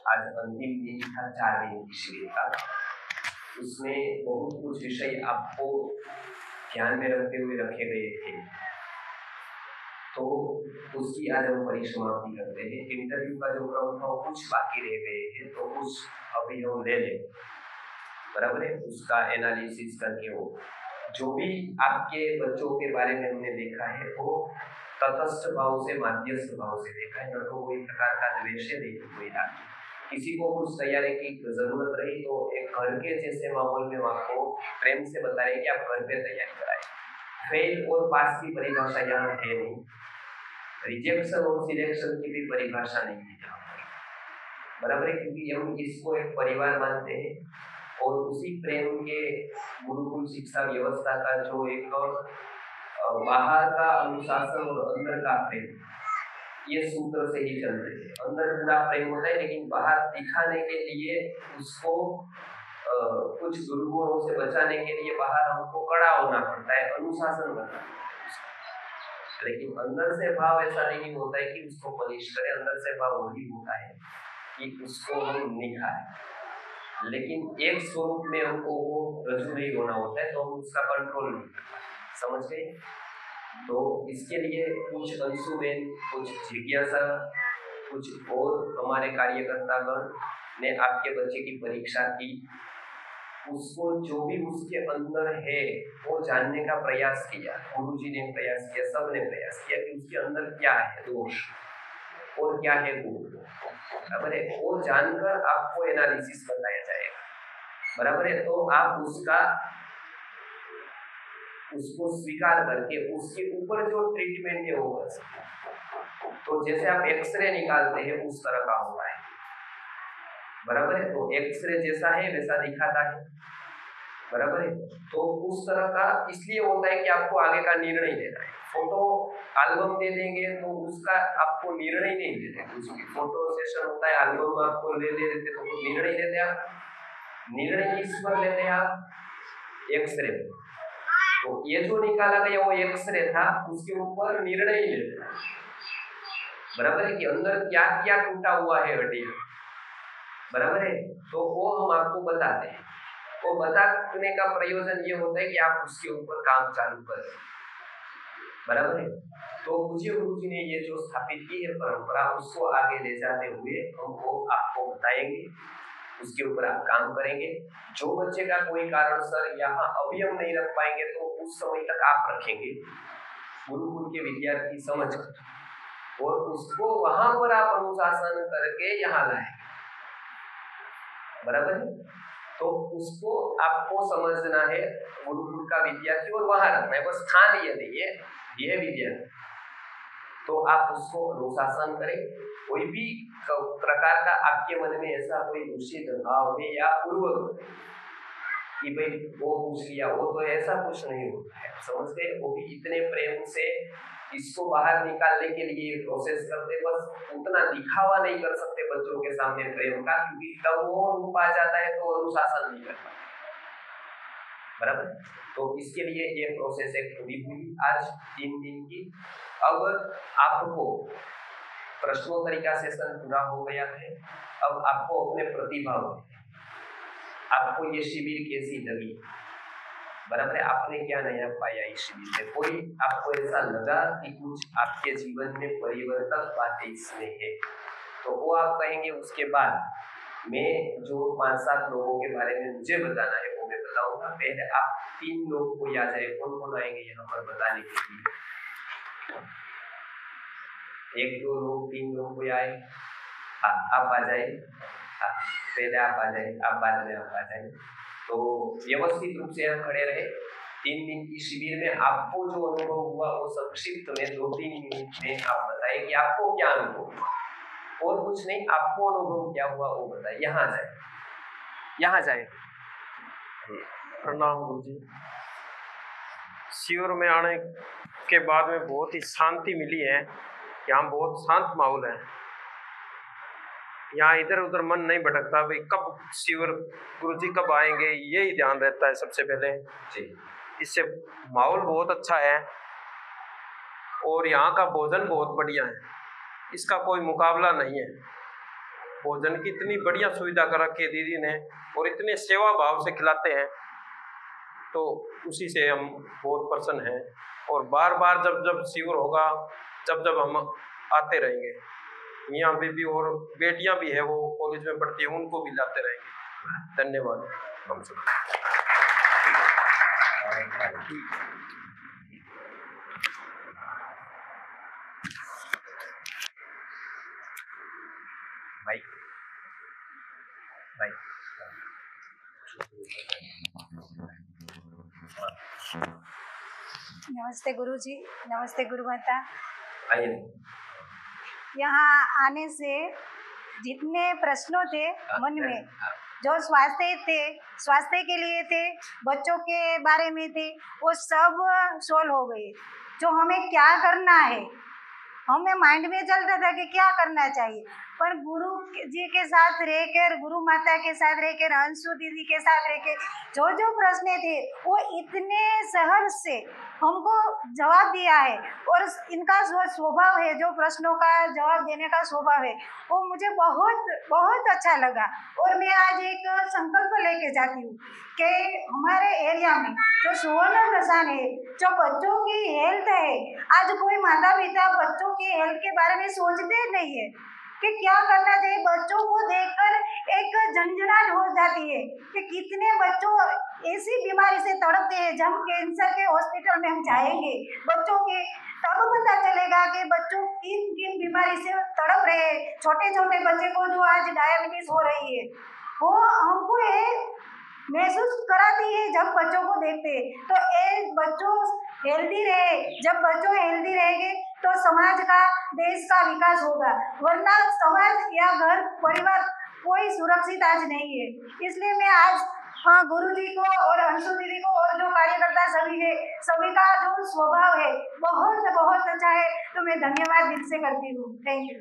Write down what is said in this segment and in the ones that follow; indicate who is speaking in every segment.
Speaker 1: आज अंतिम दिन था 4 दिन की शिविर का। उसमें बहुत कुछ विषय आपको ध्यान में रखते हुए रखे गए थे, तो उसकी आज हम परिसमाप्ति करते हैं। इंटरव्यू का जो क्रम था वो कुछ बाकी रह गए थे, तो कुछ अभी हम ले लें, बराबर है। उसका एनालिसिस करके वो जो भी आपके बच्चों के बारे में हमने देखा है वो तटस्थ भाव से, मध्यस्थ भाव से देखा है, न तो कोई प्रकार का द्वेष है, नहीं कोई राग। किसी को कुछ तैयारी की जरूरत रही तो एक घर के जैसे माहौल में आपको प्रेम से बता रहे कि आप घर पे तैयारी कराएं। फेल और पास की परिभाषा यहाँ है नहीं, रिजेक्शन और सिलेक्शन की भी परिभाषा नहीं है यहाँ पर, बराबर है, क्योंकि हम इसको एक परिवार मानते हैं और उसी प्रेम के गुरुकुल शिक्षा व्यवस्था का जो एक बाहर का अनुशासन और अंदर का प्रेम, ये सूत्र से ही चलते हैं। अंदर पूरा प्रेम होता है, लेकिन बाहर दिखाने के लिए उसको कुछ दुर्गुणों से बचाने के लिए बाहर हमको कड़ा होना पड़ता है, अनुशासन करना पड़ता है। लेकिन अंदर से भाव ऐसा नहीं होता है कि उसको पनिश करे, अंदर से भाव वही होता है कि उसको हम निखारें, लेकिन एक स्वरूप में हमको वो रजू नहीं होना होता है, तो हम उसका कंट्रोल नहीं कर पाते, समझ गए। तो इसके लिए कुछ अंशुबेन, कुछ जिज्ञासा, कुछ और हमारे कार्यकर्तागण ने आपके बच्चे की परीक्षा की, उसको जो भी उसके अंदर है वो जानने का प्रयास किया, गुरुजी ने प्रयास किया, सबने प्रयास किया कि उसके अंदर क्या है दोष और क्या है गुण, बराबर है। वो जानकर आपको एनालिसिस बताया जाएगा, बराबर है। तो आप उसको स्वीकार करके उसके ऊपर जो ट्रीटमेंट है वो कर सकते। तो जैसे आप एक्सरे निकालते हैं उस तरह का होता है, बराबर है। तो एक्सरे जैसा है वैसा दिखाता है, बराबर है। तो उस तरह का इसलिए होता है कि आपको आगे का निर्णय लेना है। फोटो एल्बम दे देंगे तो उसका आपको निर्णय नहीं लेते, कुछ भी फोटो सेशन होता है, एल्बम आपको ले लेते तो निर्णय लेते आप, निर्णय किस पर लेते हैं आप, एक्सरे। तो ये जो निकाला गया वो एक्सरे था, उसके ऊपर निर्णय लेते हैं, बराबर है, कि अंदर क्या क्या टूटा हुआ है हड्डियां, बराबर है। तो वो हम आपको बताते हैं। वो बताने का प्रयोजन ये होता है कि आप उसके ऊपर काम चालू करें, बराबर है। तो पूज्य गुरुजी ने ये जो स्थापित की है परंपरा, उसको आगे ले जाते हुए हमको आपको बताएंगे, उसके ऊपर आप काम करेंगे। जो बच्चे का कोई कारण सर यहाँ अभी हम नहीं रख पाएंगे तो उस समय तक आप रखेंगे गुरुकुल के विद्यार्थी समझ कर, और उसको वहां पर आप अनुशासन करके यहाँ लाएंगे, बराबर है। तो उसको आपको समझना है गुरुकुल का विद्यार्थी, और वहां रखना है, बस स्थान ये नहीं है, ये विद्यार्थी। तो आप उसको अनुशासन करें। कोई भी प्रकार का आपके मन में ऐसा कोई दूषित भाव है या पूर्वक कि भाई वो पूछ लिया, वो तो ऐसा कुछ नहीं होता है, समझ गए। वो भी इतने प्रेम से इसको बाहर निकालने के लिए प्रोसेस करते, बस उतना दिखावा नहीं कर सकते बच्चों के सामने प्रेम का, क्योंकि तब वो रूप आ जाता है तो अनुशासन नहीं कर पाते, बराबर। तो इसके लिए ये प्रोसेस एक पूरी हुई आज 3 दिन की। अब आपको प्रश्नोत्तरी का सेशन पूरा हो गया है। अब आपको अपने प्रतिभाव, आपको ये शिविर कैसी लगी, बराबर है, आपने क्या नया पाया इस शिविर में, कोई आपको ऐसा लगा कि कुछ आपके जीवन में परिवर्तन बातें इसमें है, तो वो आप कहेंगे। उसके बाद मैं जो 5-7 लोगों के बारे में मुझे बताना है वो मैं बताऊंगा। पहले आप 3 लोग कोई आ जाए, कौन कौन आएंगे यहाँ पर बताने के लिए, 1-2 लोग, 3 लोग कोई आए, आप आ जाए, पहले आप आ जाए, आप बाद में आप आ जाए। तो व्यवस्थित रूप से यहाँ खड़े रहे। 3 दिन की शिविर में आपको जो अनुभव हुआ वो संक्षिप्त में 2-3 मिनट में आप बताएं कि आपको क्या अनुभव हुआ, और कुछ नहीं, आपको अनुभव क्या हुआ वो बताए। यहाँ जाए, यहाँ जाए।
Speaker 2: प्रणाम गुरुजी। शिविर में आने के बाद में बहुत ही शांति मिली है, यहाँ बहुत शांत माहौल है, यहाँ इधर उधर मन नहीं भटकता, भाई कब शिविर गुरुजी कब आएंगे यही ध्यान रहता है सबसे पहले। इससे माहौल बहुत अच्छा है और यहाँ का भोजन बहुत बढ़िया है, इसका कोई मुकाबला नहीं है। भोजन की इतनी बढ़िया सुविधा कर रखी है दीदी ने, और इतने सेवा भाव से खिलाते हैं, तो उसी से हम बहुत प्रसन्न हैं। और बार बार जब जब शिविर होगा, जब जब हम आते रहेंगे। मियाँ बीबी और बेटियां भी है, वो कॉलेज में पढ़ती है, उनको भी लाते रहेंगे। धन्यवाद। हम सब
Speaker 1: भाई भाई
Speaker 3: नमस्ते गुरुजी, नमस्ते गुरु माता।
Speaker 1: आइए।
Speaker 3: यहाँ आने से जितने प्रश्नों थे मन में, जो स्वास्थ्य के लिए थे, बच्चों के बारे में थे, वो सब सोल्व हो गए। जो हमें क्या करना है, हमें माइंड में चलता था कि क्या करना चाहिए, पर गुरु जी के साथ रहकर, गुरु माता के साथ रहकर, अंशु दीदी के साथ रहकर जो जो प्रश्न थे वो इतने सहज से हमको जवाब दिया है। और इनका जो स्वभाव है, जो प्रश्नों का जवाब देने का स्वभाव है, वो मुझे बहुत बहुत अच्छा लगा। और मैं आज एक संकल्प लेके जाती हूँ कि हमारे एरिया में जो सुवर्ण प्रसाद है, जो बच्चों की हेल्थ है, आज कोई माता पिता बच्चों की हेल्थ के बारे में सोचते नहीं है कि क्या करना चाहिए। बच्चों को देखकर एक झंझनाहट हो जाती है कि कितने बच्चों ऐसी बीमारी से तड़पते हैं। जब कैंसर के हॉस्पिटल में हम जाएंगे बच्चों के, तब पता चलेगा कि बच्चों किन किन बीमारी से तड़प रहे हैं। छोटे छोटे बच्चे को जो आज डायबिटीज हो रही है, वो हमको ये महसूस कराती है जब बच्चों को देखते हैं। तो ये बच्चों हेल्दी रहे, जब बच्चों हेल्दी रहेंगे तो समाज का, देश का विकास होगा, वरना समाज या घर परिवार कोई सुरक्षित आज नहीं है। इसलिए मैं आज गुरु जी को और अंशु दीदी को और जो कार्यकर्ता सभी है, सभी का जो स्वभाव है बहुत बहुत अच्छा है, तो मैं धन्यवाद दिल से करती हूँ। Thank you.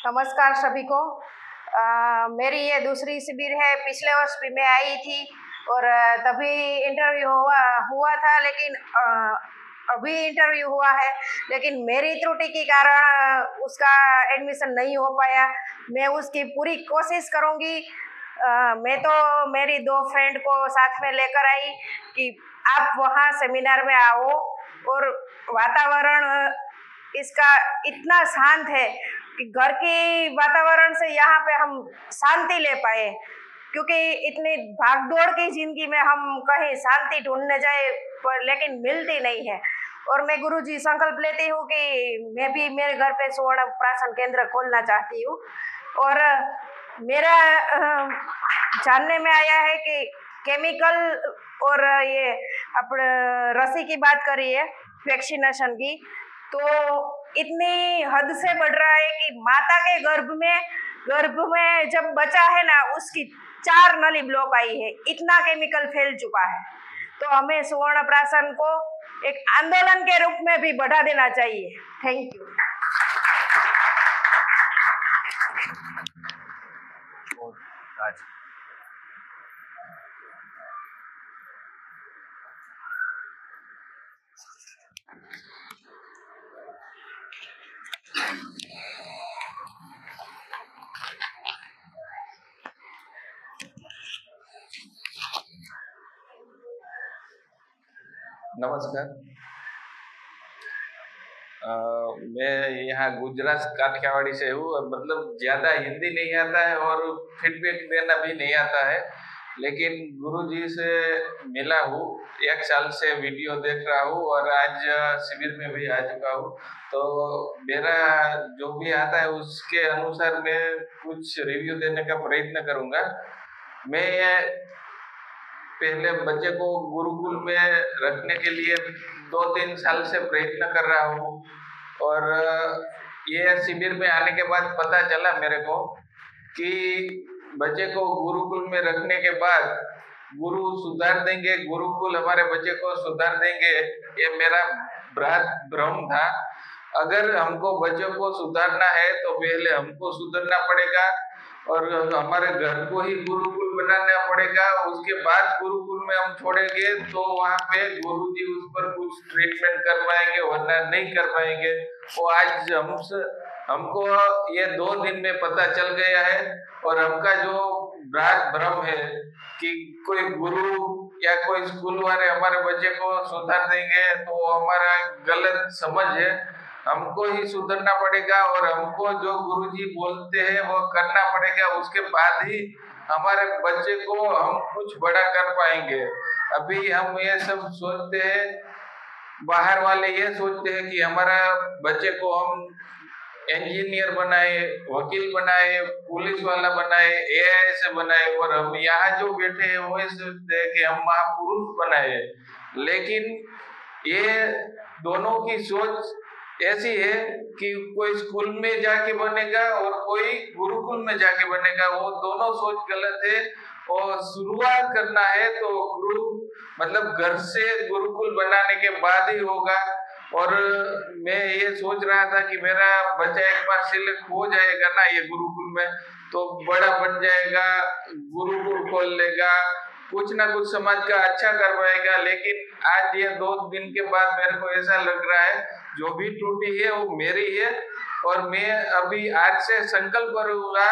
Speaker 4: नमस्कार सभी को। मेरी ये दूसरी शिविर है। पिछले वर्ष भी मैं आई थी और तभी इंटरव्यू हुआ था, लेकिन अभी इंटरव्यू हुआ है, लेकिन मेरी त्रुटि के कारण उसका एडमिशन नहीं हो पाया। मैं उसकी पूरी कोशिश करूँगी। मैं तो मेरी 2 फ्रेंड को साथ में लेकर आई कि आप वहाँ सेमिनार में आओ, और वातावरण इसका इतना शांत है कि घर के वातावरण से यहाँ पे हम शांति ले पाए, क्योंकि इतनी भागदौड़ की जिंदगी में हम कहीं शांति ढूंढने जाए पर लेकिन मिलती नहीं है। और मैं गुरुजी संकल्प लेती हूँ कि मैं भी मेरे घर पे सुवर्ण प्राशन केंद्र खोलना चाहती हूँ। और मेरा जानने में आया है कि केमिकल और ये अपने रसी की बात करी है वैक्सीनेशन की, तो इतनी हद से बढ़ रहा है कि माता के गर्भ में जब बचा है ना, उसकी 4 नली ब्लॉक आई है। इतना केमिकल फैल चुका है। तो हमें सुवर्ण प्राशन को एक आंदोलन के रूप में भी बढ़ा देना चाहिए। Thank you.
Speaker 5: नमस्कार। मैं यहाँ गुजरात काठियावाड़ी से हूँ। मतलब ज़्यादा हिंदी नहीं आता है और फीडबैक देना भी नहीं आता है, लेकिन गुरुजी से मिला हूँ। 1 साल से वीडियो देख रहा हूँ और आज शिविर में भी आ चुका हूँ। तो मेरा जो भी आता है उसके अनुसार मैं कुछ रिव्यू देने का प्रयत्न करूँगा। मैं पहले बच्चे को गुरुकुल में रखने के लिए 2-3 साल से प्रयत्न कर रहा हूँ, और ये शिविर में आने के बाद पता चला मेरे को कि बच्चे को गुरुकुल में रखने के बाद गुरु सुधार देंगे, गुरुकुल हमारे बच्चे को सुधार देंगे, ये मेरा भ्रम था। अगर हमको बच्चों को सुधारना है तो पहले हमको सुधरना पड़ेगा और हमारे घर को ही गुरुकुल बनाना पड़ेगा। उसके बाद गुरुकुल में हम छोड़ेंगे तो वहाँ पे गुरुजी उस पर कुछ ट्रीटमेंट कर पाएंगे, वरना नहीं कर पाएंगे। वो आज हमको ये 2 दिन में पता चल गया है। और हमका जो भ्रम है कि कोई गुरु या कोई स्कूल वाले हमारे बच्चे को सुधार देंगे, तो हमारा गलत समझ है। हमको ही सुधरना पड़ेगा और हमको जो गुरुजी बोलते हैं वो करना पड़ेगा। उसके बाद ही हमारे बच्चे को हम कुछ बड़ा कर पाएंगे। अभी हम ये सब सोचते हैं, बाहर वाले ये सोचते हैं कि हमारा बच्चे को हम इंजीनियर बनाए, वकील बनाए, पुलिस वाला बनाए, AIS बनाए, और हम यहाँ जो बैठे हैं वो सोचते हैं कि हम महापुरुष बनाए। लेकिन ये दोनों की सोच ऐसी है कि कोई स्कूल में जाके बनेगा और कोई गुरुकुल में जाके बनेगा। वो दोनों सोच गलत है। और शुरुआत करना है तो गुरु मतलब घर से गुरुकुल बनाने के बाद ही होगा। और मैं ये सोच रहा था कि मेरा बच्चा एक बार सिलेक्ट हो जाएगा ना ये गुरुकुल में, तो बड़ा बन जाएगा, गुरुकुल खोल लेगा, कुछ ना कुछ समाज का अच्छा कर पाएगा। लेकिन आज ये 2 दिन के बाद मेरे को ऐसा लग रहा है जो भी त्रुटि है वो मेरी है। और मैं अभी आज से संकल्प करूंगा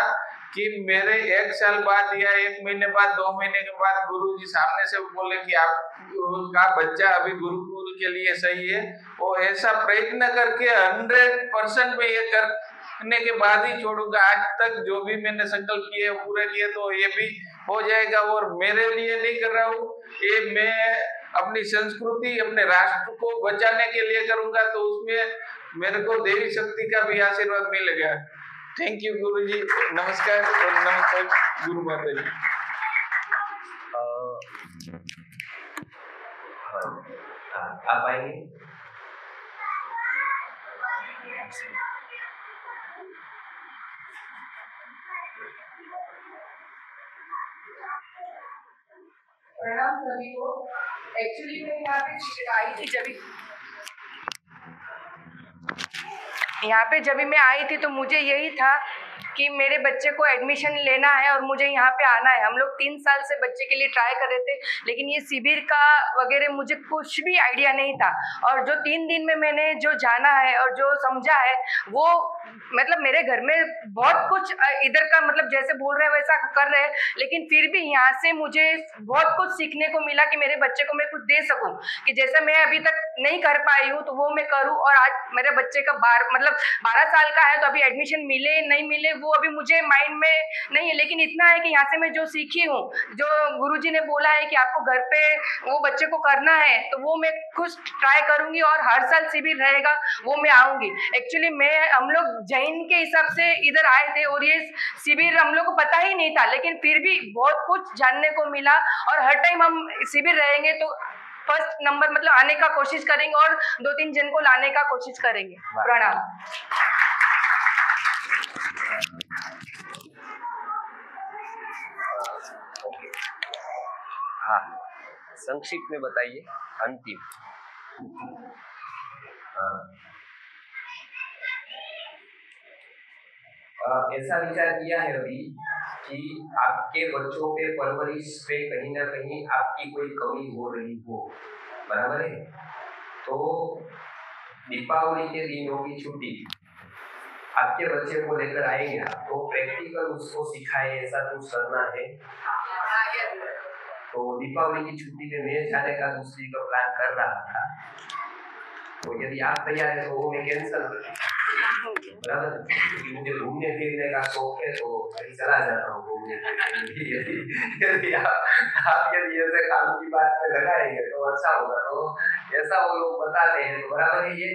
Speaker 5: कि मेरे 1 साल बाद या 1 महीने बाद, 2 महीने के बाद गुरुजी सामने से बोले कि आपका बच्चा अभी गुरुकुल के लिए सही है, वो ऐसा प्रयत्न करके 100% में ये करने के बाद ही छोड़ूंगा। आज तक जो भी मैंने संकल्प किए पूरे किए, तो ये भी हो जाएगा। और मेरे लिए नहीं कर रहा हूँ, ये मैं अपनी संस्कृति, अपने राष्ट्र को बचाने के लिए करूंगा। तो उसमें मेरे को देवी शक्ति का भी आशीर्वाद मिलेगा। थैंक यू गुरुजी। नमस्कार और नमस्कार गुरु माता जी।
Speaker 1: आप आएंगे?
Speaker 4: प्रणाम सभी को। एक्चुअली मैं यहाँ पे आई थी जब मैं आई थी तो मुझे यही था कि मेरे बच्चे को एडमिशन लेना है और मुझे यहाँ पे आना है। हम लोग 3 साल से बच्चे के लिए ट्राई कर रहे थे, लेकिन ये शिविर का वगैरह मुझे कुछ भी आइडिया नहीं था। और जो 3 दिन में मैंने जो जाना है और जो समझा है, वो मतलब मेरे घर में बहुत कुछ इधर का मतलब जैसे बोल रहे हैं वैसा कर रहे हैं, लेकिन फिर भी यहाँ से मुझे बहुत कुछ सीखने को मिला कि मेरे बच्चे को मैं कुछ दे सकूं, कि जैसा मैं अभी तक नहीं कर पाई हूँ तो वो मैं करूँ। और आज मेरे बच्चे का 12 साल का है, तो अभी एडमिशन मिले नहीं मिले वो अभी मुझे माइंड में नहीं है, लेकिन इतना है कि यहाँ से मैं जो सीखी हूँ, जो गुरुजी ने बोला है कि आपको घर पे वो बच्चे को करना है, तो वो मैं कुछ ट्राई करूंगी। और हर साल शिविर रहेगा वो मैं आऊंगी। एक्चुअली हम लोग जैन के हिसाब से इधर आए थे और ये शिविर हम लोग को पता ही नहीं था, लेकिन फिर भी बहुत कुछ जानने को मिला। और हर टाइम हम शिविर रहेंगे तो फर्स्ट नंबर मतलब आने का कोशिश करेंगे और 2-3 जन को लाने का कोशिश करेंगे। प्रणाम।
Speaker 1: हाँ, संक्षिप्त में बताइए। अंतिम ऐसा विचार किया है अभी कि आपके बच्चों के परवरिश पे कहीं ना कहीं आपकी कोई कमी हो रही हो, बराबर है? तो दीपावली के दिन होगी छुट्टी, आपके बच्चे को लेकर आएंगे तो प्रैक्टिकल उसको सिखाए, ऐसा कुछ करना है। तो दीपावली की छुट्टी में मैं जाने का दूसरी का प्लान कर रहा था, तो यदि आप तैयार है तो वो मैं कैंसिल कर दूंगा, बराबर? क्योंकि मुझे घूमने फिरने का शौक है, तो कहीं चला जाता हूँ घूमने फिरने। यदि आप यदि ऐसे काम की बात में लगाएंगे तो अच्छा होगा। तो ऐसा वो लोग बताते हैं, तो बराबर है ये।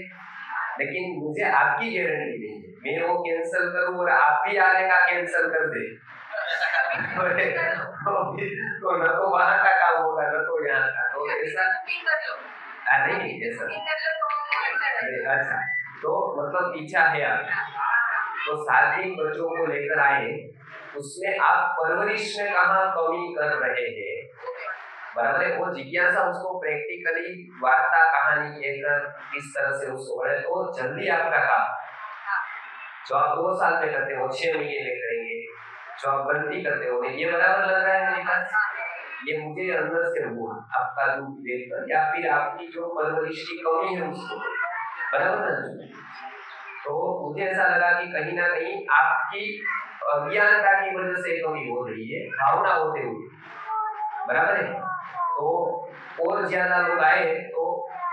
Speaker 1: लेकिन मुझे आपकी गारंटी नहीं है, मैं वो कैंसिल करूँ और आप भी आने का कैंसिल कर दे तो न तो वहाँ का काम होगा न तो यहाँ का। तो ऐसा नहीं ऐसा। अच्छा, तो मतलब इच्छा है आपकी, तो 7 दिन बच्चों को लेकर आए, उसमें आप परवरिश में कहाँ कमी कर रहे हैं बराबर है। वो जिज्ञासा उसको प्रैक्टिकली वार्ता कहानी एक इस तरह से उसको पढ़े तो जल्दी आपका काम जो आप 2 साल में करते हो 6 महीने में करेंगे, जो आप गलती करते हो ये बराबर लग रहा है मेरे पास, ये मुझे अंदर से हुआ आपका दुख देखकर या फिर आपकी जो परवरिश की कमी है उसको, बराबर ना। तो मुझे ऐसा लगा कि कहीं ना कहीं आपकी अज्ञानता की वजह से कमी हो रही है भावना होते हुए, बराबर है। तो और ज्यादा लोग आए तो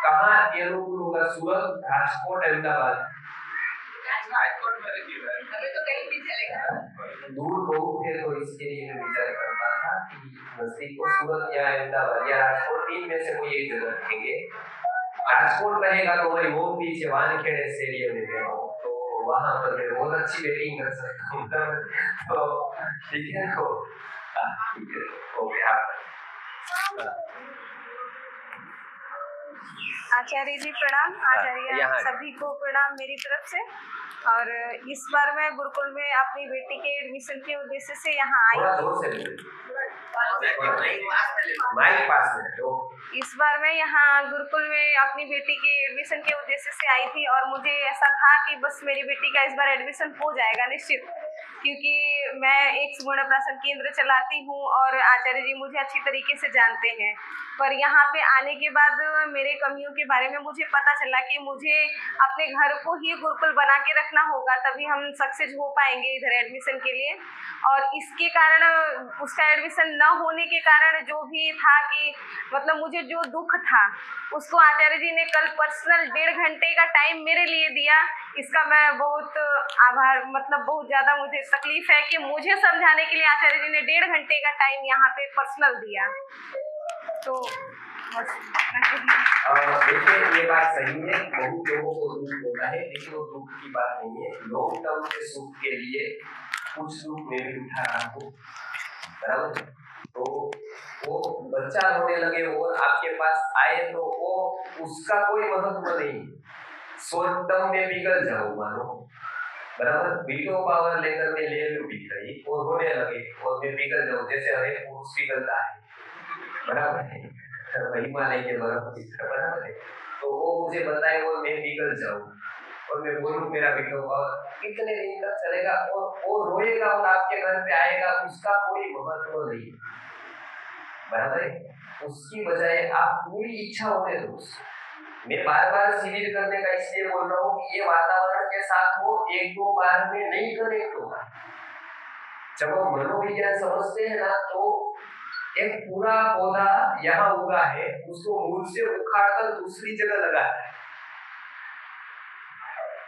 Speaker 1: कहाँ अनुकूल होगा? सूरत, राजकोट, अहमदाबाद, दूर बहुत है। तो इसके लिए मैं विचार करता था कि नजदीक को सूरत या अहमदाबाद या राजकोट 3 में से कोई एक जगह रखेंगे। राजकोट रहेगा तो मैं वो पीछे वानखेड़े स्टेडियम में गया हूँ तो वहां पर मैं बहुत अच्छी बैटिंग कर सकता हूँ। तो ठीक है, तो ठीक है, ओके।
Speaker 4: आचार्य जी प्रणाम। आचार्य सभी को प्रणाम मेरी तरफ से। और इस बार मैं गुरुकुल में अपनी बेटी के एडमिशन के उद्देश्य से यहाँ आई। इस बार मैं यहाँ गुरुकुल में अपनी बेटी के एडमिशन के उद्देश्य से आई थी और मुझे ऐसा था कि बस मेरी बेटी का इस बार एडमिशन हो जाएगा निश्चित, क्योंकि मैं एक सुवर्ण प्राशन केंद्र चलाती हूँ और आचार्य जी मुझे अच्छी तरीके से जानते हैं। पर यहाँ पे आने के बाद मेरे कमियों के बारे में मुझे पता चला कि मुझे अपने घर को ही गुरुकुल बना के रखना होगा, तभी हम सक्सेस हो पाएंगे इधर एडमिशन के लिए। और इसके कारण उसका एडमिशन न होने के कारण जो भी था कि मतलब मुझे जो दुख था उसको आचार्य जी ने कल पर्सनल 1.5 घंटे का टाइम मेरे लिए दिया। इसका मैं बहुत आभार, मतलब बहुत ज़्यादा मुझे तकलीफ है कि मुझे समझाने के लिए आचार्य जी ने 1.5 घंटे का टाइम यहाँ पे पर्सनल दिया। तो
Speaker 1: देखिए ये बात सही है, बहुत लोगों को दुख होता है, लेकिन वो दुख की बात नहीं है। लॉन्ग टर्म के सुख के लिए कुछ दुख में भी उठा रहा हूँ, बराबर। तो वो बच्चा रोने लगे और आपके पास आए तो वो उसका कोई महत्व नहीं, स्वतम में पिघल जाओ मानो, बराबर। वीटो पावर लेकर मैं ले लूं गई और रोने लगे और मैं पिघल जाऊं, जैसे हर एक पुरुष पिघलता है, बराबर है, हिमालय के बर्फ की तरह, बराबर है। तो वो मुझे बताए और मैं पिघल जाऊं और मैं बोलूं मेरा वीटो पावर कितने दिन तक चलेगा, और वो रोएगा और आपके घर पे आएगा, उसका कोई महत्व नहीं, बराबर है। उसकी बजाय आप पूरी इच्छा होने दो। मैं बार बार शिविर करने का इसलिए बोल रहा हूँ कि ये वातावरण के साथ वो 1-2 बार में नहीं कनेक्ट होगा। जब हम मनोविज्ञान समझते हैं ना, तो एक पूरा पौधा यहाँ उगा है, उसको मूल से उखाड़कर दूसरी जगह लगाता है,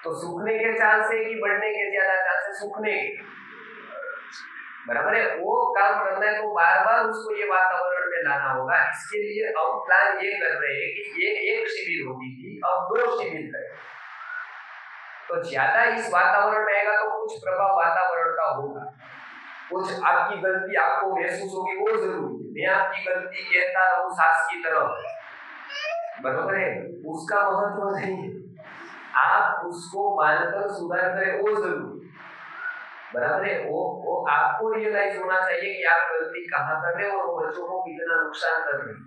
Speaker 1: तो सूखने के चांस है कि बढ़ने के ज्यादा चांस है सूखने के, बराबर है। वो काम करना है तो बार बार उसको ये वातावरण में लाना होगा। इसके लिए हम प्लान ये कर रहे हैं कि ये 1 शिविर होगी थी, अब 2 शिविर करें, तो ज्यादा इस वातावरण में आएगा तो कुछ प्रभाव वातावरण का होगा, कुछ आपकी गलती आपको महसूस होगी, वो जरूरी है। मैं आपकी गलती कहता रहूं सास की तरफ, बराबर है, उसका महत्व नहीं है। आप उसको मानकर सुधार करें, वो जरूरी, बराबर है। वो आपको रियलाइज होना चाहिए कि आप गलती कहाँ कर रहे हो और वो बच्चों को कितना नुकसान कर रहे हैं,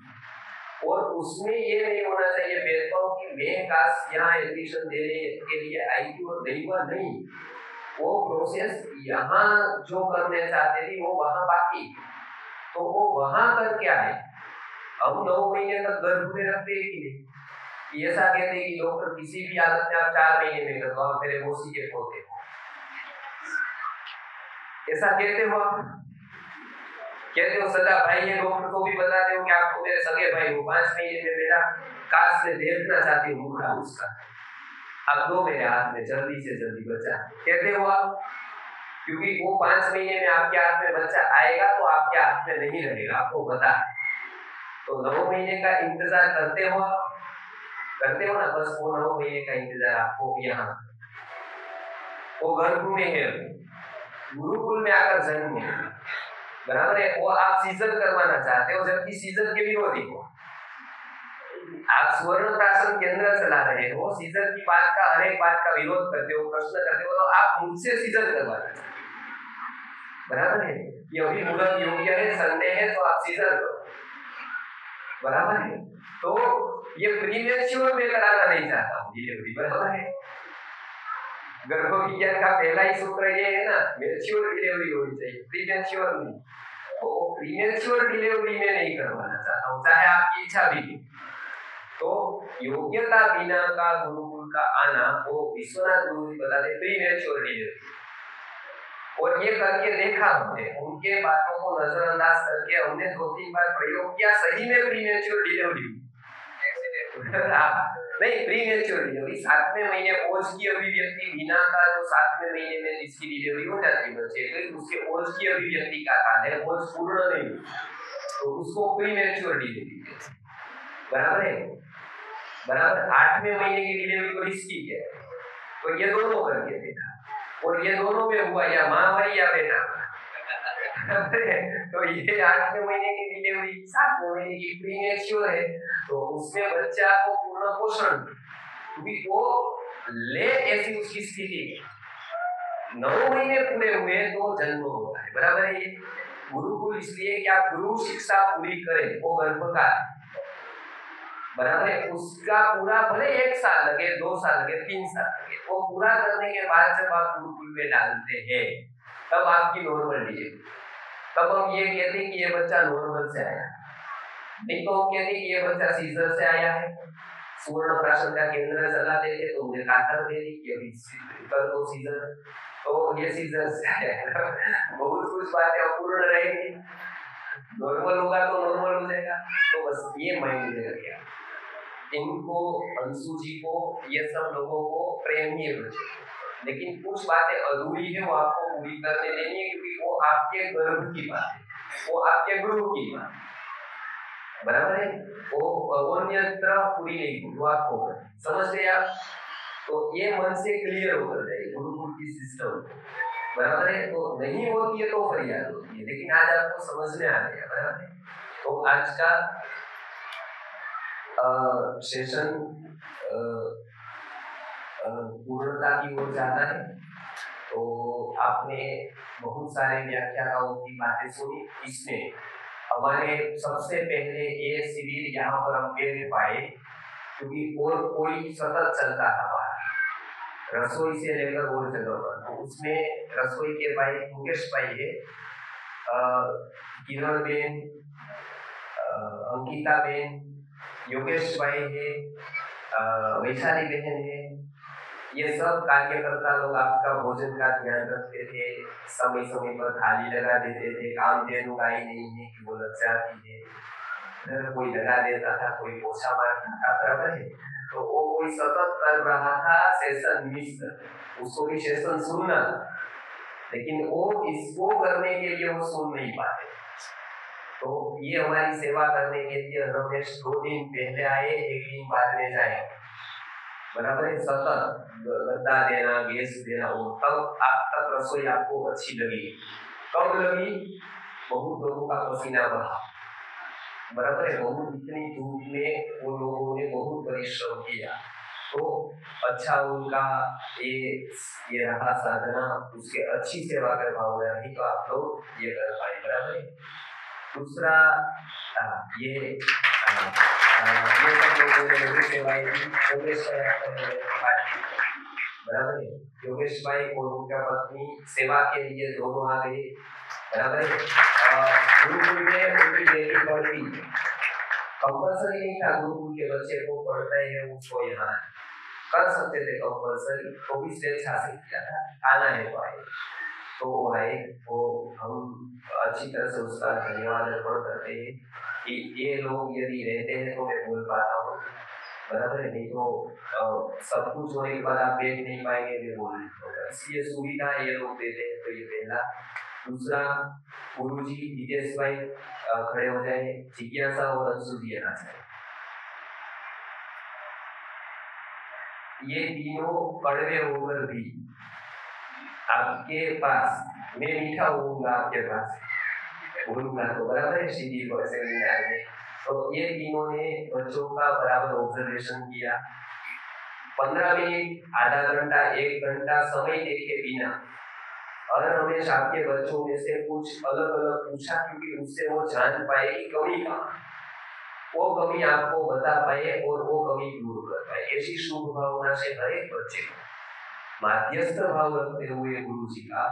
Speaker 1: और उसमें ये नहीं होना चाहिए भेदभाव कि मैं काश यहाँ एडमिशन देने के लिए आई थी और नहीं हुआ, नहीं। वो प्रोसेस यहाँ जो करने चाहते थे वो वहां बाकी, तो वो वहां कर क्या है। हम 9 महीने तक गर्भ में रखते हैं कि नहीं, ऐसा कहते हैं कि डॉक्टर किसी भी हालत में आप 4 महीने में कर दो, आप मेरे मोसी के पोते हो, ऐसा कहते हो आप, कहते हो सगा भाई है, डॉक्टर को भी बताते हो कि आप मेरे सगे भाई हो, 5 महीने में मेरा काश में देखना चाहती हूँ मुखड़ा उसका, अब दो मेरे हाथ में जल्दी से जल्दी बच्चा, कहते हो आप, क्योंकि वो 5 महीने में आपके हाथ में बच्चा आएगा तो आपके हाथ में नहीं रहेगा, आपको पता है। तो 9 महीने का इंतजार करते हो आप, करते हो ना, बस वो 9 महीने का इंतजार आपको यहाँ, वो गर्भ में है, गुरुकुल में आकर जन्म है, बराबर है। वो आप सीजर करवाना चाहते हो जबकि सीजर के विरोधी हो, आप स्वर्ण प्राशन केंद्र चला रहे हो, सीजर की बात का हर एक बात का विरोध करते हो, प्रश्न करते हो, तो आप मुझसे सीजर करवाना चाहते हो, बराबर है। कि अभी मुहूर्त योग्य है, संडे है, तो आप सीजर करो, बराबर है। तो ये प्रीमेच्योर में कराना नहीं चाहता हूँ डिलीवरी, बराबर है। गर्भ विज्ञान का पहला ही सूत्र ये है ना, मैच्योर डिलीवरी होनी चाहिए, प्रीमेच्योर नहीं। तो प्रीमेच्योर डिलीवरी में नहीं करवाना चाहता हूँ, चाहे आपकी इच्छा भी हो। तो योग्यता बिना का गुरुकुल का आना, वो विश्वनाथ गुरु जी बताते प्रीमेच्योर डिलीवरी। और ये करके देखा हमने, उनके बातों को नजरअंदाज करके हमने 2-3 बार प्रयोग किया, सही में प्रीमेच्योर डिलीवरी नहीं, प्रीमेच्योर डिलीवरी 7वें महीने ओज की अभिव्यक्ति बिना का, जो 7वें महीने में जिसकी डिलीवरी हो जाती है बच्चे तो उसके ओज की अभिव्यक्ति का काल है, ओज पूर्ण नहीं, तो उसको प्रीमेच्योर डिलीवरी, बराबर है। बराबर 8वें महीने की डिलीवरी को रिस्की है, तो ये दोनों करके देखा, और ये दोनों में हुआ, या माँ मरी या बेटा तो ये 8वें महीने की डिलीवरी 7वें महीने की प्रीमेच्योर है, तो उसमें बच्चा को पूर्ण पोषण, क्योंकि वो ले ऐसी उसकी स्थिति 9 महीने पूरे हुए तो जन्म होता है, बराबर है। ये गुरुकुल इसलिए कि आप गुरु शिक्षा पूरी करें, वो गर्भ का, बराबर है। उसका पूरा भले 1 साल लगे, 2 साल लगे, 3 साल लगे, वो पूरा करने के बाद जब आप गुरुकुल में डालते हैं तब आपकी नॉर्मल डिलीवरी, तब हम ये कहते हैं कि ये बच्चा नॉर्मल से आया, नहीं तो हम कहते हैं कि ये बच्चा सीजर से आया है। सुवर्ण प्राशन का केंद्र चलाते थे तो मुझे कातर दे दी कि अभी कर दो सीजर, तो ये सीजर से आया है। बहुत कुछ बातें अपूर्ण रहेगी, नॉर्मल होगा तो नॉर्मल हो जाएगा, तो बस ये माइंड में रखिए। इनको, अंशु जी को, ये सब लोगों को प्रेम ही बचे, लेकिन कुछ बातें अधूरी है, वो आपको पूरी करने देनी है, क्योंकि वो आपके गर्भ की बात है, वो आपके गुरु की बात है, बराबर है। वो अन्यत्र पूरी नहीं हुई, वो आपको समझ गए आप, तो ये मन से क्लियर होकर जाए गुरुकुल की सिस्टम, बराबर है। तो नहीं होती है तो फरियाद होती है, लेकिन आज आपको समझ में आ गया, बराबर है। तो आज का सेशन पूर्णता की ओर जाना है, तो आपने बहुत सारे व्याख्याताओं की बातें सुनी। इसमें हमारे सबसे पहले ये शिविर यहाँ पर हम दे पाए क्योंकि और कोई सतत चलता था बाहर, रसोई से लेकर और जगह पर, तो उसमें रसोई के भाई मुकेश भाई है, किरण बेन, अंकिता बेन, योगेश भाई है, वैशाली बहन है, ये सब कार्यकर्ता लोग आपका भोजन का ध्यान रखते थे, समय समय पर थाली लगा देते थे। काम देनु का ही नहीं है कि वो लग जाती है, घर कोई लगा देता था, कोई पोछा मारता था, बराबर है। तो वो कोई सतत कर रहा था सेशन मिस, उसको भी सेशन सुनना, लेकिन वो इसको करने के लिए वो सुन नहीं पाते। तो ये हमारी सेवा करने के लिए रमेश 2 दिन पहले आए, 1 दिन बाद में जाए, बराबर है। सतत गद्दा देना, गैस देना, और तब आप तक रसोई आपको अच्छी लगी। कब लगी? बहुत लोगों का पसीना बहा, बराबर है। बहुत इतनी धूप में वो लोगों ने बहुत परिश्रम किया, तो अच्छा उनका ये रहा साधना, उसके अच्छी सेवा कर पाओगे, नहीं तो आप लोग ये कर पाए, बराबर है। दूसरा ये सब लोगों ने मुझे सेवाएं दी, योगेश भाई, बराबर है। योगेश भाई और उनका पत्नी सेवा के लिए दोनों आ गए, बराबर है। गुरुकुल में उनकी बेटी पढ़ती, कंपल्सरी नहीं था गुरुकुल के बच्चे को पढ़ना है, उसको यहाँ कर सकते थे कंपल्सरी, तो भी स्वेच्छा से किया था, आना है तो आए, तो आए। वो हम अच्छी तरह से उसका धन्यवाद अर्पण करते हैं कि ये लोग यदि रहते हैं तो मैं बोल पाता हूँ, बराबर है। नहीं तो सब कुछ होने के बाद आप देख नहीं पाएंगे, मैं बोल नहीं पाऊंगा, इसलिए सुविधा ये लोग देते हैं। तो ये पहला। दूसरा, गुरुजी जितेश भाई खड़े हो जाए, जिज्ञासा और अंशु जी आना चाहिए। ये तीनों कड़वे होकर भी आपके पास, मैं मीठा होऊंगा आपके पास, बोलूंगा तो, बराबर है। सीधी से तो ये तीनों ने बच्चों का बराबर ऑब्जर्वेशन किया, 15 मिनट, आधा घंटा, 1 घंटा समय देखे बिना, और हमें आपके बच्चों में से कुछ अलग अलग पूछा, क्योंकि उससे वो जान पाए कि कमी कहाँ, वो कमी आपको बता पाए और वो कमी दूर कर पाए, ऐसी शुभ भावना से हर एक बच्चे को माध्यस्थ भाव रखते हुए गुरु जी का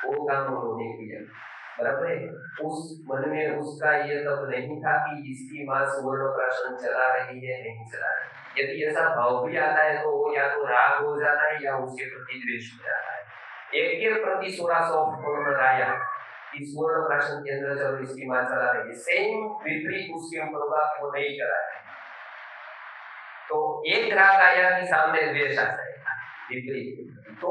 Speaker 1: वो काम उन्होंने किया। बराबर है। उस मन में उसका ये तब नहीं था कि इसकी माँ सुवर्ण प्राशन चला रही है, नहीं चला रही। यदि ऐसा भाव भी आता है तो वो या तो राग हो जाता है या उसके प्रति द्वेष हो जाता है। एक के प्रति थोड़ा सॉफ्ट कॉर्नर आया कि सुवर्ण प्राशन के अंदर चलो इसकी माँ चला रही है, सेम विपरीत उसके ऊपर होगा कि वो नहीं चला रही। तो एक राग आया कि सामने द्वेष आ जाएगा विपरीत। तो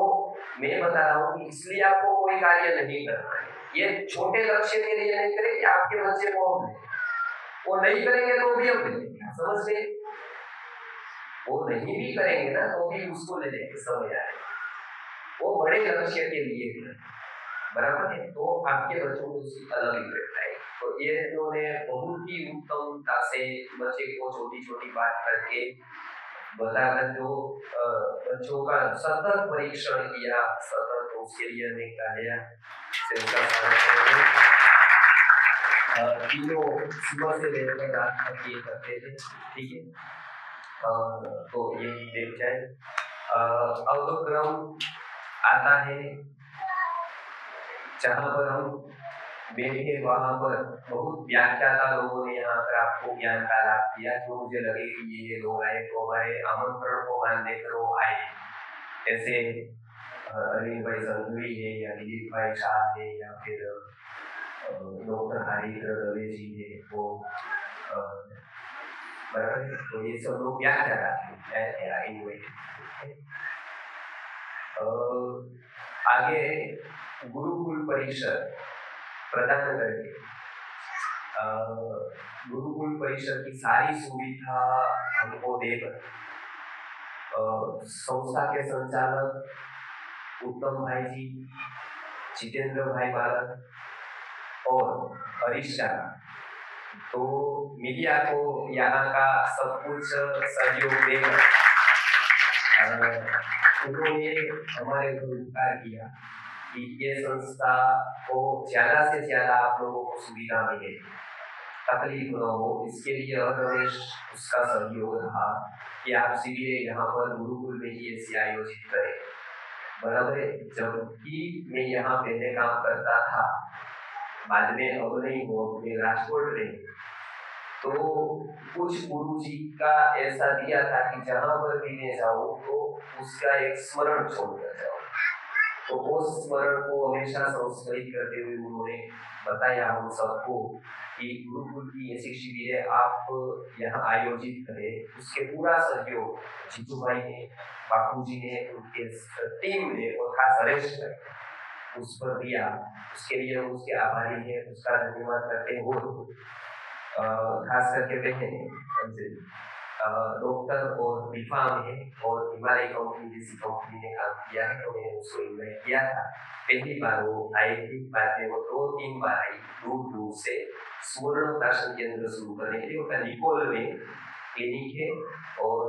Speaker 1: मैं बता रहा हूँ कि इसलिए आपको कोई कार्य नहीं करना है, ये छोटे लक्ष्य के लिए नहीं करें कि आपके बच्चे को वो नहीं करेंगे तो भी हम ले लेंगे, समझ गए? वो नहीं भी करेंगे ना तो भी उसको ले लेंगे, समय आएगा। वो बड़े लक्ष्य के लिए है, बराबर है। तो आपके बच्चों को उसकी अलग इफेक्ट आएगी। तो ये इन्होंने बहुत ही उत्तमता से बच्चे को छोटी छोटी बात करके बताकर जो बच्चों का सतत परीक्षण किया, सतत उसके लिए हमें कार्य तीनों सुबह से लेकर रात तक ये करते थे, ठीक है। तो ये देख जाए अब क्रम आता है जहाँ पर हम बैठे, वहां पर बहुत व्याख्याता लोगों ने यहाँ पर आपको ज्ञान का लाभ दिया, जो मुझे लगे कि ये लोग आए तो हमारे आमंत्रण को मान लेकर वो आए। ऐसे अरविंद भाई संघवी है या दिलीप भाई शाह है या फिर डॉक्टर हरिद्र दवे जी है, वो बराबर। तो ये सब लोग व्याख्याता है। आगे गुरुकुल परिषद प्रदान करके गुरुकुल परिषद की सारी सुविधा हमको देकर संस्था के संचालक उत्तम भाई जी, जितेंद्र भाई बालक और हरीशा, तो मीडिया को यहाँ का सब कुछ सहयोग देकर उन्होंने हमारे ऊपर उपकार किया कि ये संस्था को ज्यादा से ज्यादा आप लोगों को सुविधा मिले, तकलीफ न हो, इसके लिए रमेश उसका सहयोग रहा कि आप शिविर यहाँ पर गुरुकुल में ही ऐसे आयोजित करें, बराबर। जबकि मैं यहाँ पहले काम करता था, बाद में अब नहीं हो, मैं राजकोट में, तो कुछ गुरु जी का ऐसा दिया था कि जहाँ पर भी मैं जाऊँ तो उसका एक स्मरण छोड़कर जाऊँ। तो उस स्मरण को हमेशा संस्मरित करते हुए उन्होंने बताया हम सबको कि गुरुकुल की ऐसी शिविरें आप यहाँ आयोजित करें, उसके पूरा सहयोग जीतू भाई ने, बापू जी ने, उनके टीम ने और खास हरेश ने उस पर दिया। उसके लिए उसके आभारी है, उसका धन्यवाद करते हो। खास करके बहन डॉक्टर और रिफार्म है और हिमालय कंपनी जैसी कंपनी ने काम किया है, तो मैंने उसको इन्वाइट किया था। पहली बार वो आई थी, बाद में वो 2-3 बार आई दूर दूर से सुवर्ण प्राशन केंद्र शुरू करने के लिए। उनका निकोल में क्लिनिक है और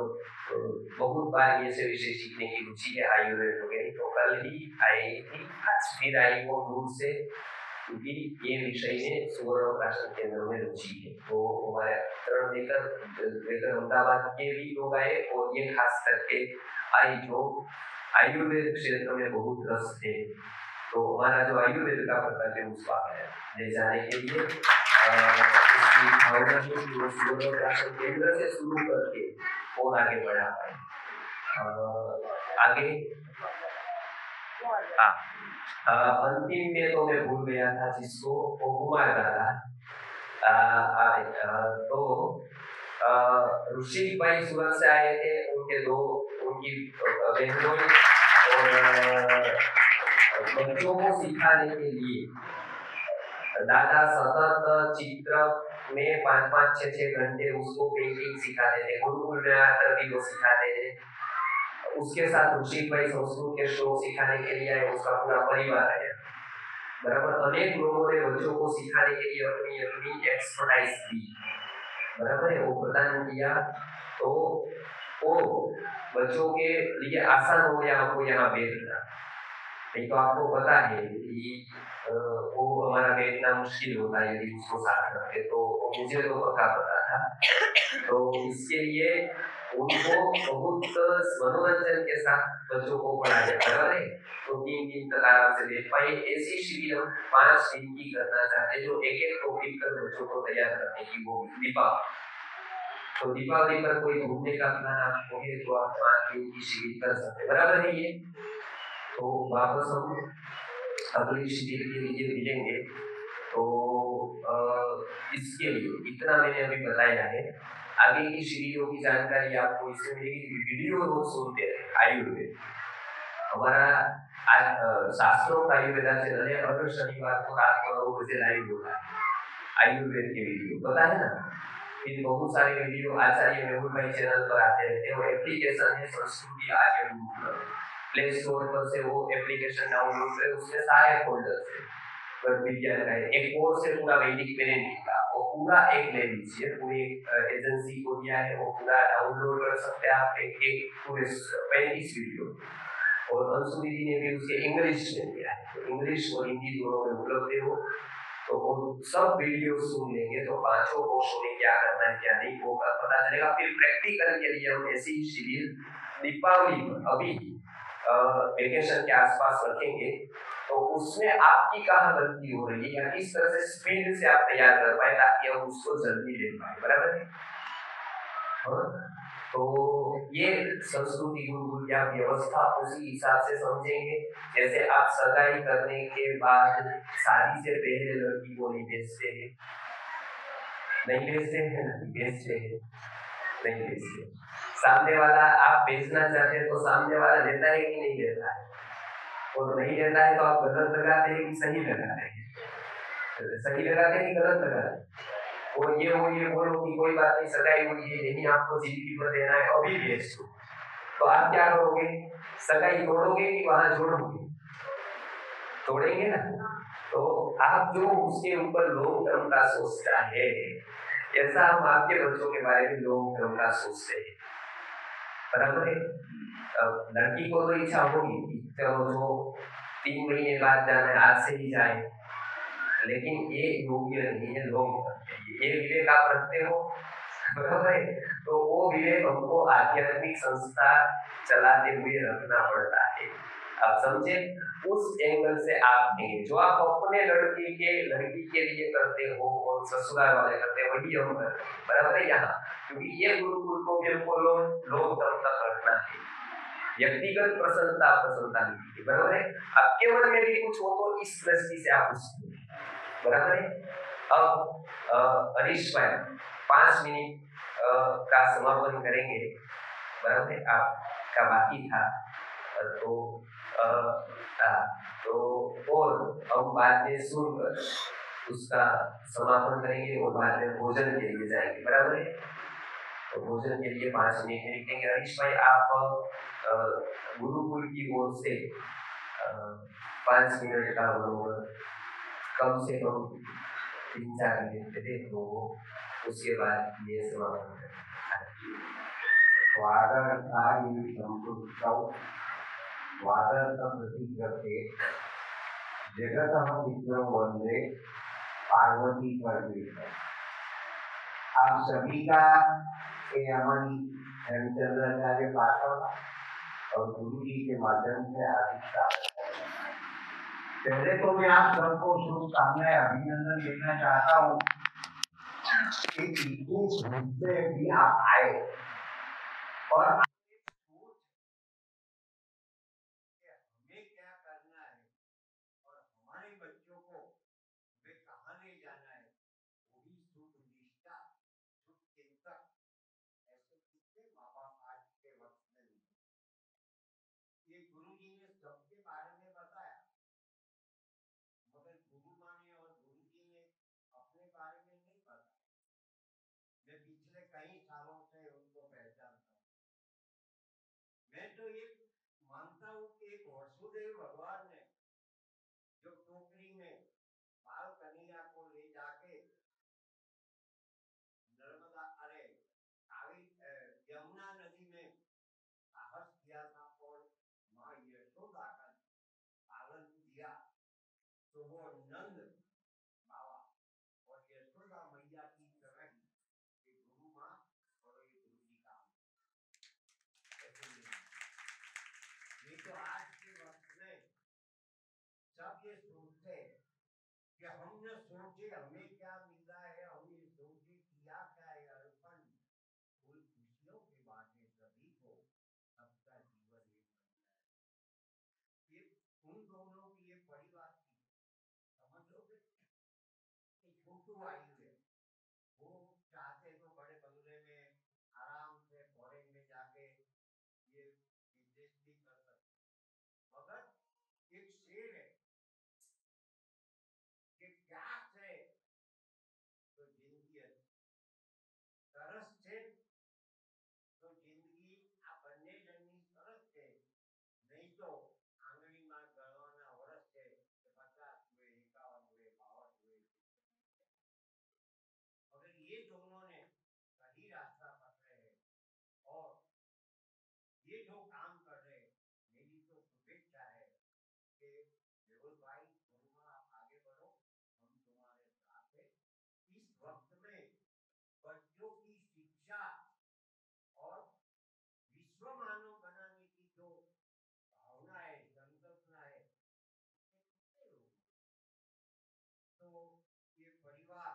Speaker 1: बहुत बार ये से विषय सीखने की रुचि है आयुर्वेद वगैरह। तो कल ही आई थी, आज फिर आई वो दूर से, क्योंकि ये विषय में सुवर्ण प्राशन केंद्र में रुचि है। तो हमारे आमंत्रण देकर अहमदाबाद के भी लोग आए और ये खास करके आई जो आयुर्वेद क्षेत्र में बहुत रस थे, तो हमारा जो आयुर्वेद का प्रकल्प है उसको ले जाने के लिए उसकी भावना की सुवर्ण प्राशन केंद्र से शुरू करके और आगे बढ़ा पाए। आगे अंतिम में तो मैं भूल गया था जिसको वो कुमार दादा, तो ऋषि भाई सूरत से आए थे, उनके दो उनकी बहनों और बच्चों को सिखाने के लिए दादा सतत चित्र में 5-5, 6-6 घंटे उसको पेंटिंग सिखाते थे। गुरुकुल में आकर भी वो सिखाते थे। उसके साथ ऋषि भाई संस्कृत के श्लोक सिखाने के लिए आए, उसका पूरा परिवार आया, बराबर। अनेक लोगों ने बच्चों को सिखाने के लिए अपनी अपनी एक्सपर्टाइज दी, बराबर है, वो प्रदान किया। तो वो बच्चों के लिए आसान हो गया हमको यहाँ बैठना, नहीं तो आपको पता है कि वो हमारा बैठना मुश्किल होता है यदि उसको साथ रखते, तो मुझे तो पता था। तो इसके लिए उनको बहुत मनोरंजन के साथ बच्चों को पढ़ाया, बराबर है। तो 3 दिन तक आराम से बैठ पाए। ऐसी शिविर हम 5 दिन की करना चाहते हैं, जो एक टॉपिक पर बच्चों को तैयार करने की। वो दीपावली, तो दीपावली पर कोई घूमने का प्लान आपको है तो आप 5 दिन की शिविर कर सकते हैं, बराबर है ये। तो वापस हम अगली शिविर के लिए मिलेंगे। तो इसके लिए इतना मैंने अभी बताया है। आगे की शिविरों की जानकारी आपको इससे मिलेगी। वीडियो रोज सुनते रहे। आयुर्वेद हमारा आज शास्त्रों का आयुर्वेदा चैनल है, हर शनिवार को रात को 9 बजे लाइव होता है आयुर्वेद के वीडियो, पता है ना। फिर बहुत सारे वीडियो आचार्य मेहुल भाई चैनल पर आते रहते हैं। वो एप्लीकेशन है संस्कृति आर्य, प्ले स्टोर पर से वो एप्लीकेशन डाउनलोड करें, उसमें सारे फोल्डर्स है। विज्ञान का एक कोर्स है पूरा वैदिक पेरेंटिंग का, वो पूरा एक ले लीजिए, पूरी एजेंसी को दिया है, वो पूरा डाउनलोड कर सकते हैं आप। एक पूरे 35 वीडियो, और अंशु दीदी ने भी उसके इंग्लिश में दिया है, तो इंग्लिश और हिंदी दोनों में उपलब्ध है वो। तो वो सब वीडियो सुन लेंगे तो पांचों कोर्सों में क्या करना है क्या नहीं वो पता चलेगा। फिर प्रैक्टिकल के लिए हम ऐसी शिविर दीपावली पर अभी वेकेशन के आसपास रखेंगे। तो उसमें आपकी कहाँ गलती हो रही है या किस तरह से स्पीड से आप तैयार कर पाए ताकि हम उसको जल्दी ले पाए, बराबर है। तो ये संस्कृति गुरुकुल या व्यवस्था उसी हिसाब से समझेंगे। जैसे आप सगाई करने के बाद शादी से पहले लड़की को नहीं भेजते हैं, नहीं भेजते हैं, नहीं भेजते। सामने वाला आप भेजना चाहते हैं तो सामने वाला लेता है कि नहीं लेता है, और नहीं लेता है तो आप गलत लगाते हैं कि सही लगाते हैं, सही लगाते हैं कि गलत लगाते हैं। और ये बोलो कि कोई बात नहीं, सगाई हुई है, नहीं आपको जिंदगी भर देना है, अभी भेज दो, तो आप क्या करोगे? सगाई तोड़ोगे कि वहां जोड़ोगे? तोड़ेंगे ना। तो आप जो उसके ऊपर लॉन्ग टर्म का सोचता है, ऐसा हम आपके बच्चों के बारे में लॉन्ग टर्म का सोचते हैं, बराबर है। लड़की को तो इच्छा होगी चलो जो 3 महीने बाद जाना है आज से ही जाए, लेकिन ये योग्य नहीं है लोग, ये विवेक आप रखते हो, बराबर है। तो वो विवेक हमको आध्यात्मिक संस्था चलाते हुए रखना पड़ता है। आप समझे, उस एंगल से आप देंगे जो आप अपने लड़की के लिए करते हो और ससुराल वाले करते हैं वही हम करते हैं, बराबर है यहाँ। क्योंकि ये गुरुकुल को भी हमको लोग तक रखना है, व्यक्तिगत प्रसन्नता नहीं, बराबर है। आपके मन में भी कुछ हो तो इस दृष्टि से आप उसको, बराबर है। अब हरीश भाई 5 मिनट का समापन करेंगे, बराबर है। आपका बाकी था तो और हम बाद में सुनकर उसका समापन करेंगे और बाद में भोजन के लिए जाएंगे, बराबर है। तो भोजन के लिए 5 मिनट निकलेंगे। हरीश भाई आप गुरुकुल की ओर से 5 मिनट का मनोबल कम से कम 3-4 मिनट दे, तो उसके बाद ये समापन
Speaker 6: जगत विष्णु वंदे पार्वती परमेश्वर। आप सभी का अमन हेमचंद्राचार्य पाठक और गुरु जी के माध्यम से हार्दिक पहले तो मैं आप सबको शुभकामनाएं अभिनंदन देना चाहता हूँ कि इस मुद्दे भी आप आए और हमें क्या करना है और हमारे बच्चों को वे कहाँ ले जाना है, वही शुद्ध निष्ठा, शुद्ध चिंतक, ऐसे कितने माँ बाप आज के वक्त में नहीं। ये गुरु जी ने सबके बारे में बताया, मगर गुरु माने और गुरु जी ने अपने बारे में नहीं बताया। मैं पिछले कई सालों से उनको पहचानता हूँ। मैं तो ये मानता हूँ कि एक वसुदेव भगवान ने जो टोकरी में बाल कन्हैया को ले जाके नर्मदा अरे यमुना नदी में साहस किया था और माँ यशोदा का पालन से कि हम न सोचे हमें क्या मिला है, हम ये सोचे किया क्या है अर्पण, कोई खुशियों की बातें सभी को, सबका जीवन एक बनता है। ये उन दोनों की ये बड़ी बात थी, समझ लो कि छोटू आई है, वो चाहते तो बड़े बंगले में आराम से फॉरेन में जाके ये बिजनेस भी कर सकते, मगर एक शेर है कि प्यास है तो जिंदगी है, तरस है तो जिंदगी આ બંને જણની સરસ છે, નહીં તો આંગળીમાં ગણવાના વર્ષ છે કે 50 हुए 51 हुए 52 हुए। मगर ये दोनों ने सही रास्ता पकड़े हैं और ये जो काम कर रहे हैं, मेरी तो शुभेच्छा है कि मेहुल भाई गुरुमा आप आगे बढ़ो, हम तुम्हारे साथ हैं। इस वक्त में बच्चों की शिक्षा और विश्व मानव बनाने की जो भावना है, संकल्पना है, तो ये परिवार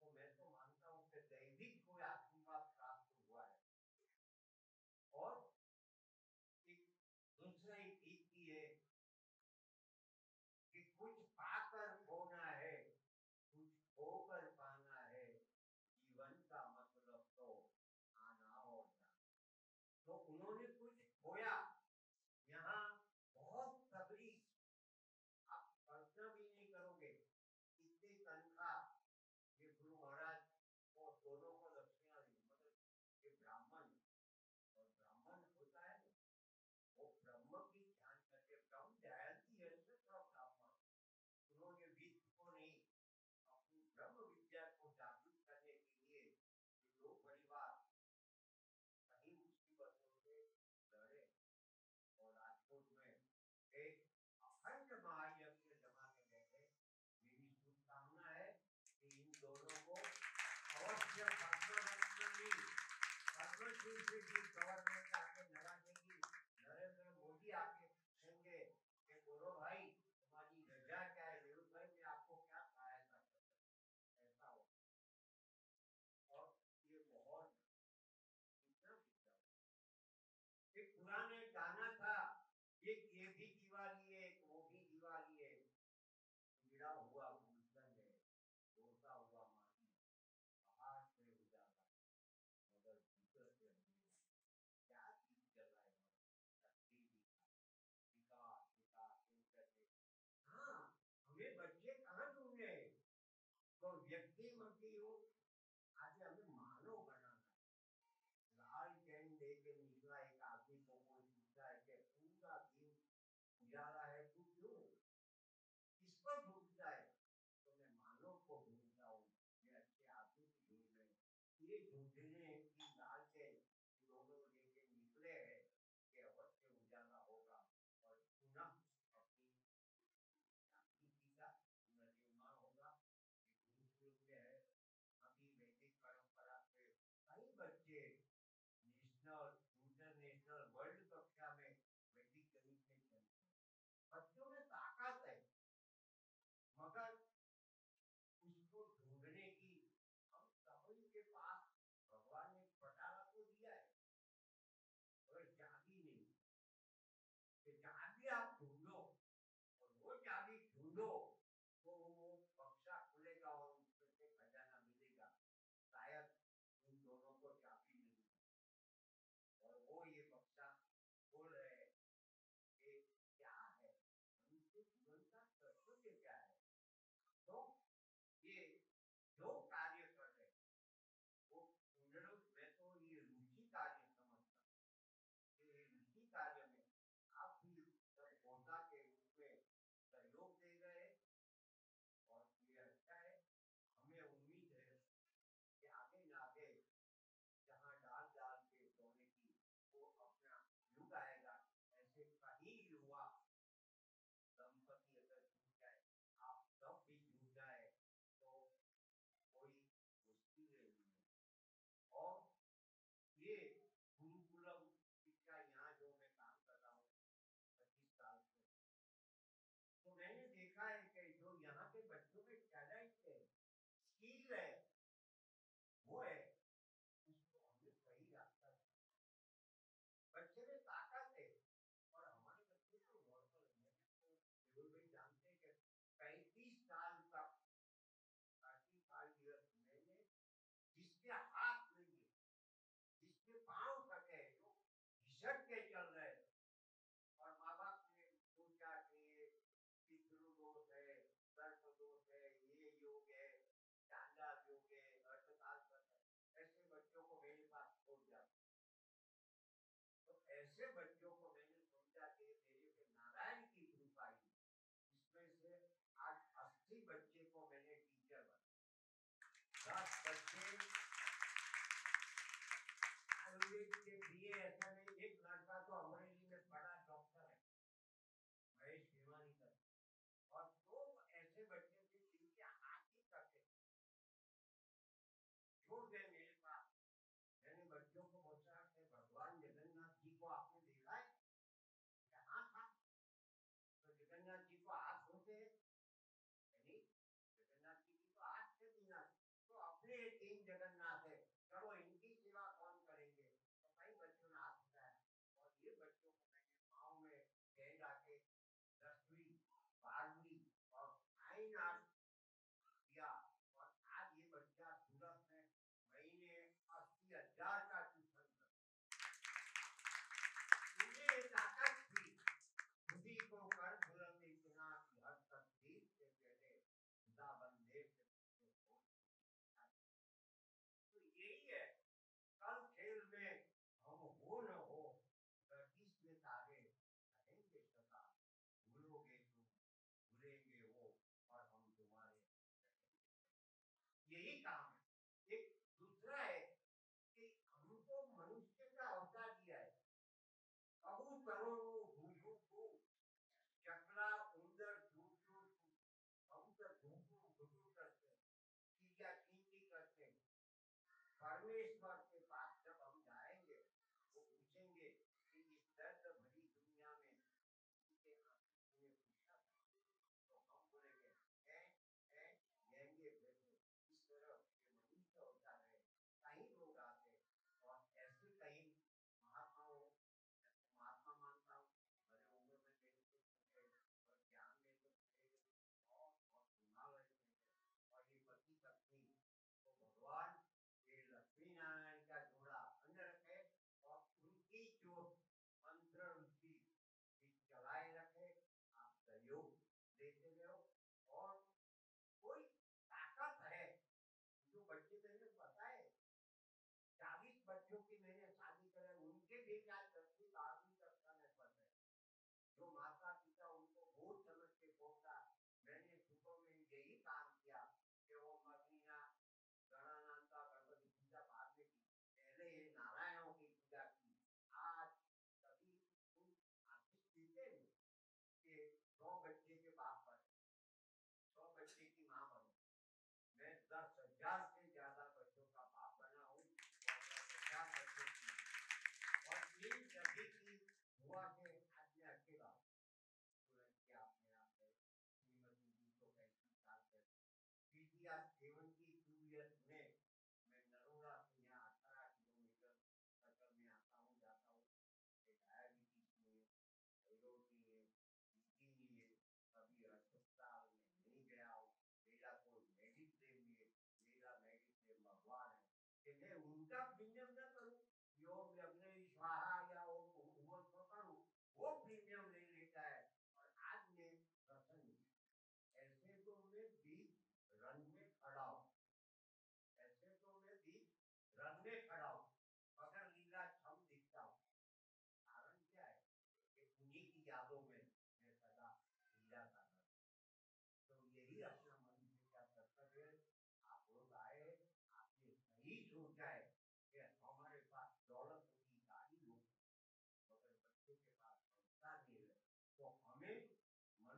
Speaker 6: तो मैं तो मानता हूँ कि दैविक कोई आशीर्वाद प्राप्त हुआ है। और एक दूसरा एक गीत भी है कि कुछ पाकर खोना है, कुछ खोकर पाना है, जीवन का मतलब तो आना और जाना। तो उन्होंने कुछ खोया, यहाँ बहुत तबरी, आप कल्पना भी नहीं करोगे इतने तनख्वाह ये गुरु महाराज को दोनों को दक्षिणा दी, मतलब ये ब्राह्मण और ब्राह्मण होता है वो ब्रह्म की ध्यान करके ब्रह्म जयंती है ब्राह्मण, उन्होंने वित्त को नहीं अपनी ब्रह्म विद्या को जागृत करने के लिए दो परिवार कहीं मुसीबतों से लड़े और राजकोट में एक अखंड महायज्ञ जमा के बैठे। मेरी शुभकामना है कि इन दोनों को अवश्य पद्मश्री से भी गवर्नमेंट आके नवाजेगी, नरेंद्र मोदी आके पूछेंगे कि बोलो भाई तुम्हारी रजा क्या है, मेहुल भाई मैं आपको क्या सहायता कर सकता, ऐसा हो। और ये माहौल कितना एक पुराने गाना था, एक ये भी दिवाली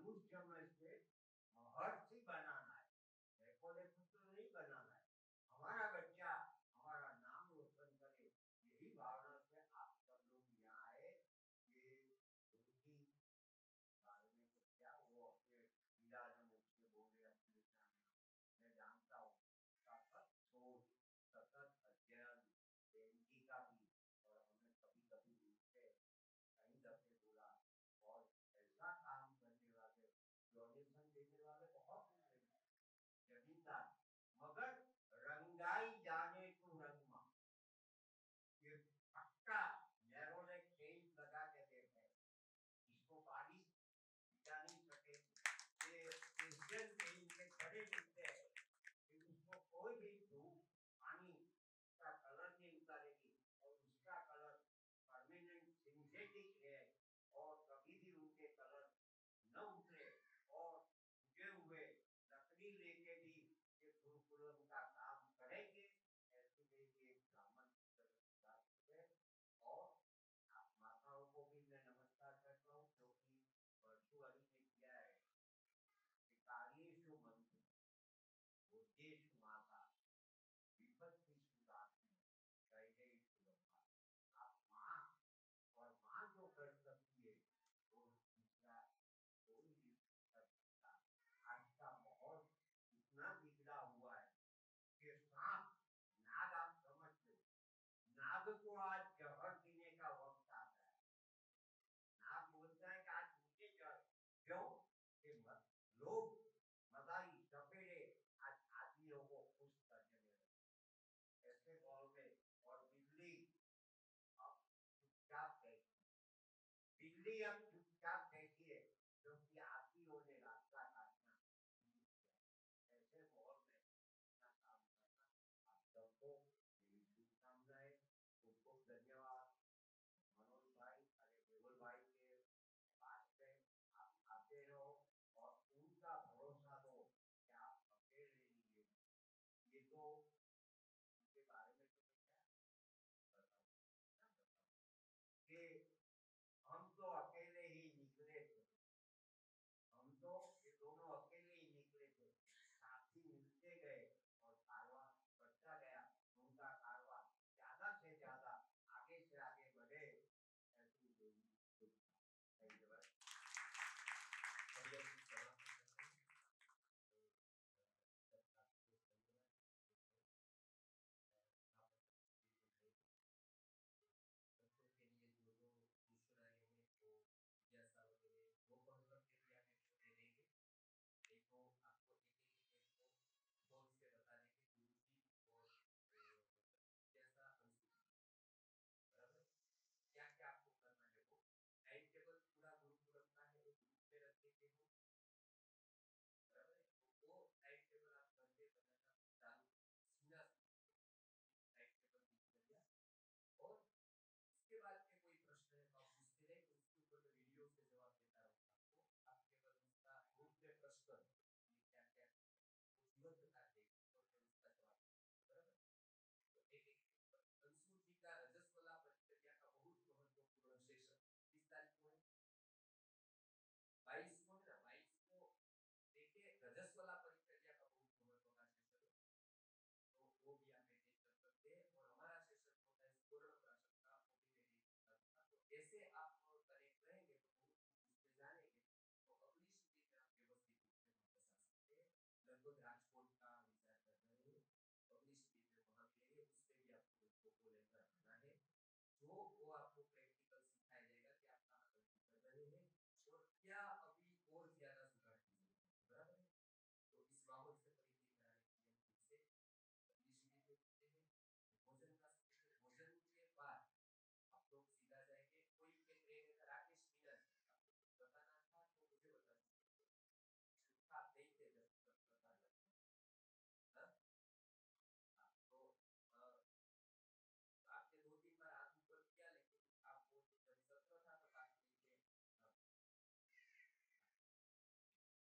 Speaker 6: उस समय से हर